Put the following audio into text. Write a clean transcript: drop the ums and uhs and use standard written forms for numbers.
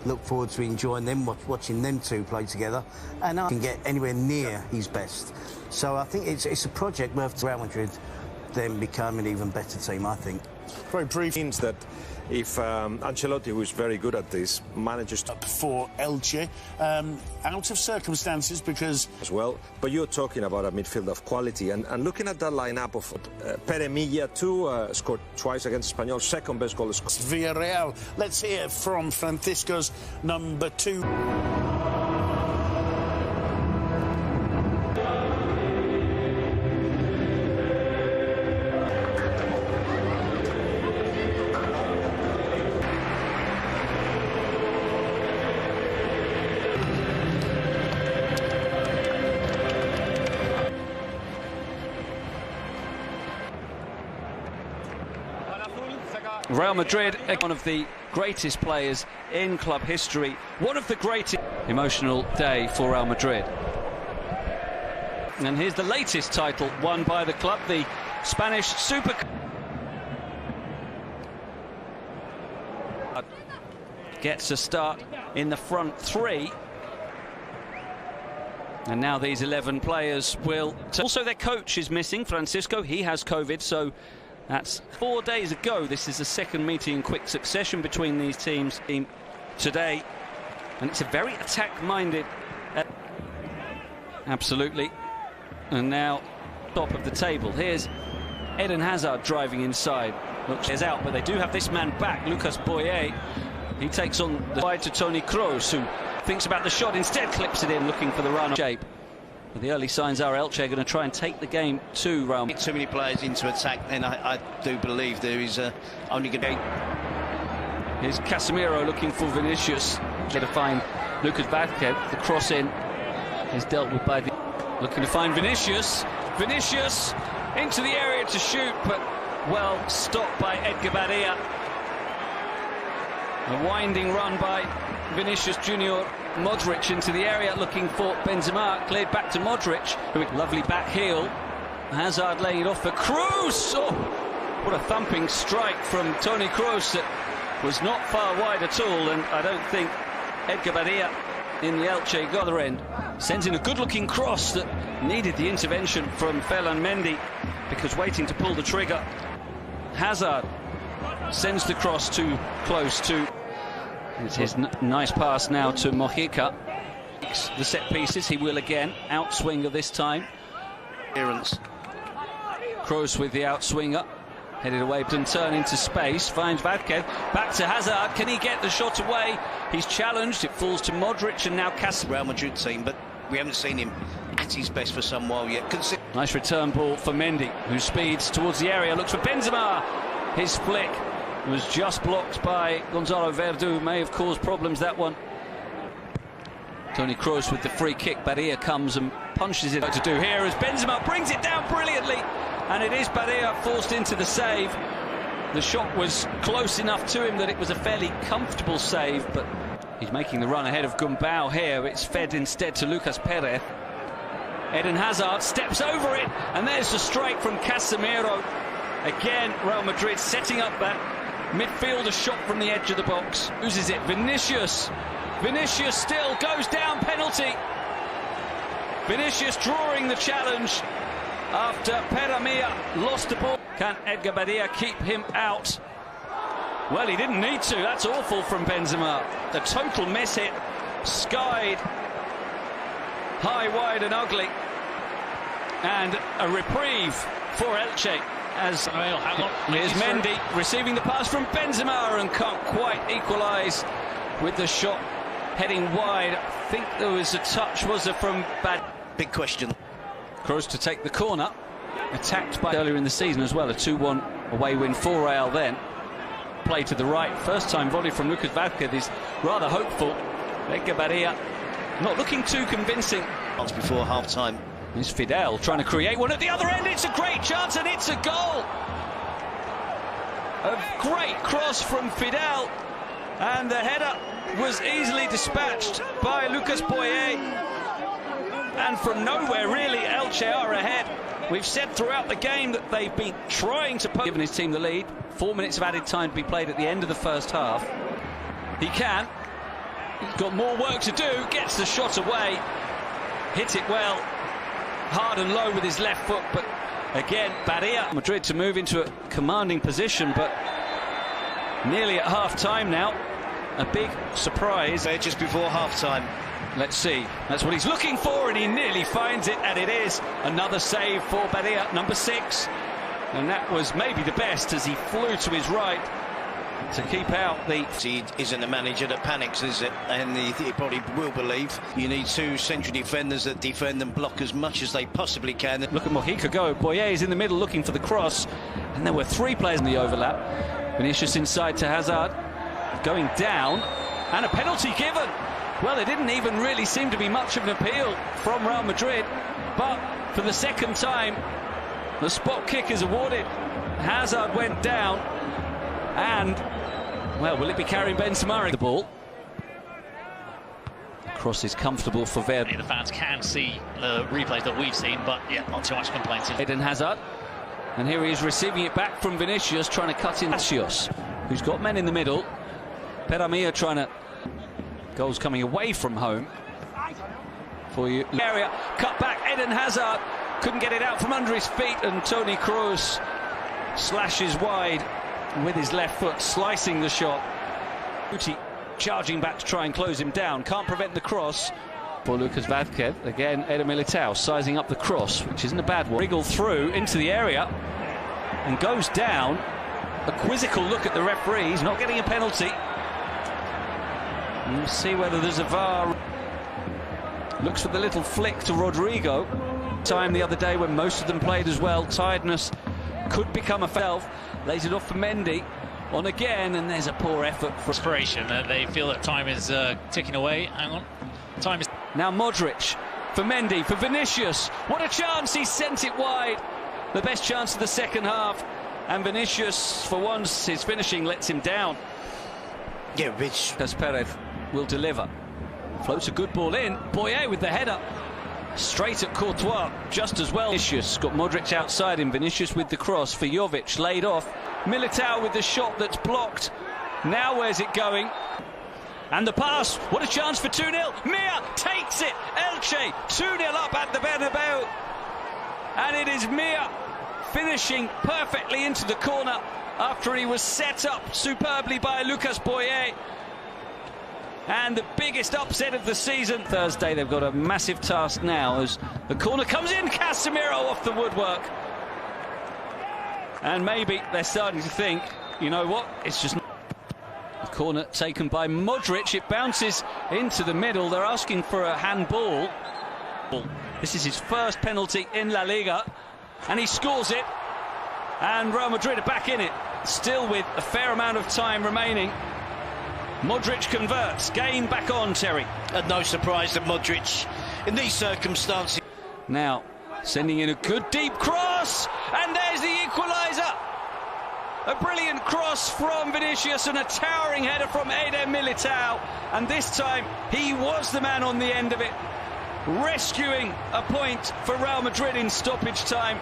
look forward to enjoying them, watching them two play together, and I can get anywhere near his best. So I think it's a project worth Real Madrid then become an even better team, I think. Very brief means that if Ancelotti, who is very good at this, manages to... For Elche, out of circumstances because... As well, but you're talking about a midfield of quality, and looking at that lineup of Pere Milla, scored twice against Espanyol, second best goal scorer. Villarreal. Let's hear from Francisco's number 2. Real Madrid, one of the greatest players in club history, one of the greatest. Emotional day for Real Madrid. And here's the latest title won by the club, the Spanish Super. Gets a start in the front three. And now these 11 players will... Also their coach is missing, Francisco. He has COVID, so that's 4 days ago. This is the second meeting in quick succession between these teams today. And it's a very attack-minded... Absolutely. And now, top of the table. Here's Eden Hazard driving inside. Looks is out, but they do have this man back, Lucas Boye. He takes on the side to Toni Kroos, who thinks about the shot, instead clips it in, looking for the run shape. But the early signs are Elche are going to try and take the game to Real Madrid. Too many players into attack, then I do believe there is only going to be... Here's Casemiro looking for Vinicius. Trying to find Lucas Vázquez. The cross in is dealt with by... Looking to find Vinicius. Vinicius into the area to shoot, but well stopped by Edgar Badilla. A winding run by Vinicius Junior. Modric into the area looking for Benzema, cleared back to Modric. Lovely back heel. Hazard laying it off for Kroos. Oh, what a thumping strike from Toni Kroos that was not far wide at all, and I don't think Edgar Badilla in the Elche got the end. Sends in a good-looking cross that needed the intervention from Ferland Mendy, because waiting to pull the trigger. Hazard sends the cross too close to... It's his nice pass now to Mojica. The set pieces, he will again. Outswinger this time. Kroos with the outswinger. Headed away and turn into space. Finds Vázquez. Back to Hazard. Can he get the shot away? He's challenged. It falls to Modric, and now Casemiro. Real Madrid team, but we haven't seen him at his best for some while yet. Nice return ball for Mendy, who speeds towards the area. Looks for Benzema. His flick was just blocked by Gonzalo Verdu. May have caused problems, that one. Toni Kroos with the free kick. Badilla comes and punches it. To do here as Benzema brings it down brilliantly, and it is Badilla forced into the save. The shot was close enough to him that it was a fairly comfortable save, but he's making the run ahead of Gumbau here. It's fed instead to Lucas Perez. Eden Hazard steps over it, and there's the strike from Casemiro. Again, Real Madrid setting up that midfielder shot from the edge of the box. Loses it. Vinicius still goes down. Penalty. Vinicius drawing the challenge after Pere Milla lost the ball. Can Edgar Badilla keep him out? Well, he didn't need to. That's awful from Benzema. The total miss hit. Skied high, wide and ugly. And a reprieve for Elche. As here's Mendy receiving the pass from Benzema and can't quite equalise with the shot heading wide. I think there was a touch, was there, from Bad? Big question. Kroos to take the corner. Attacked by earlier in the season as well. A 2-1 away win for Real then. Play to the right. First time volley from Lucas Vázquez is rather hopeful. Edgar Badilla not looking too convincing. Before half-time. Here's Fidel trying to create one at the other end. It's a great chance and it's a goal. A great cross from Fidel, and the header was easily dispatched by Lucas Boye. And from nowhere, really, Elche are ahead. We've said throughout the game that they've been trying to given his team the lead. 4 minutes of added time to be played at the end of the first half. He can. He's got more work to do, gets the shot away, hit it well, hard and low with his left foot, but again, Badilla. Madrid to move into a commanding position, but nearly at half-time now. A big surprise. There just before half-time. Let's see. That's what he's looking for, and he nearly finds it, and it is another save for Badilla, number 6. And that was maybe the best as he flew to his right to keep out the... He isn't a manager that panics, is it? And he probably will believe. You need 2 central defenders that defend and block as much as they possibly can. Look at Mojica go. Boyer is in the middle looking for the cross, and there were 3 players in the overlap. Vinicius inside to Hazard, going down, and a penalty given. Well, there didn't even really seem to be much of an appeal from Real Madrid, but for the second time, the spot kick is awarded. Hazard went down, and, well, will it be Karim Benzema? The ball. Cross is comfortable for Verde. The fans can see the replays that we've seen, but yeah, not too much complaints. Eden Hazard, and here he is receiving it back from Vinicius, trying to cut in Vinicius, who's got men in the middle. Peramia trying to... Goals coming away from home for you. Area, cut back, Eden Hazard couldn't get it out from under his feet, and Toni Kroos slashes wide with his left foot, slicing the shot. Uti charging back to try and close him down, can't prevent the cross for Lucas Vázquez. Again, Eder Militao sizing up the cross, which isn't a bad one. Wriggle through into the area and goes down. A quizzical look at the referee. He's not getting a penalty. We'll see whether there's a VAR. Looks for the little flick to Rodrigo. Time the other day when most of them played as well. Tiredness could become a foul. Lays it off for Mendy. On again, and there's a poor effort for... Inspiration. They feel that time is ticking away. Hang on. Time is... Now Modric for Mendy, for Vinicius. What a chance, he sent it wide. The best chance of the second half. And Vinicius, for once, his finishing lets him down. Yeah, Rich. Perez will deliver. Floats a good ball in. Boyer with the header. Straight at Courtois, just as well. Vinicius got Modric outside him. Vinicius with the cross for Jovic, laid off. Militao with the shot that's blocked. Now where's it going? And the pass. What a chance for 2-0. Mir takes it. Elche 2-0 up at the Bernabeu. And it is Mir finishing perfectly into the corner after he was set up superbly by Lucas Boyer. And the biggest upset of the season. Thursday, they've got a massive task now as the corner comes in. Casemiro off the woodwork. And maybe they're starting to think, you know what, it's just... The corner taken by Modric. It bounces into the middle. They're asking for a handball. This is his first penalty in La Liga. And he scores it. And Real Madrid are back in it. Still with a fair amount of time remaining. Modric converts. Game back on, Terry. And no surprise that Modric, in these circumstances... Now, sending in a good deep cross. And there's the equaliser. A brilliant cross from Vinicius and a towering header from Eder Militao. And this time, he was the man on the end of it, rescuing a point for Real Madrid in stoppage time.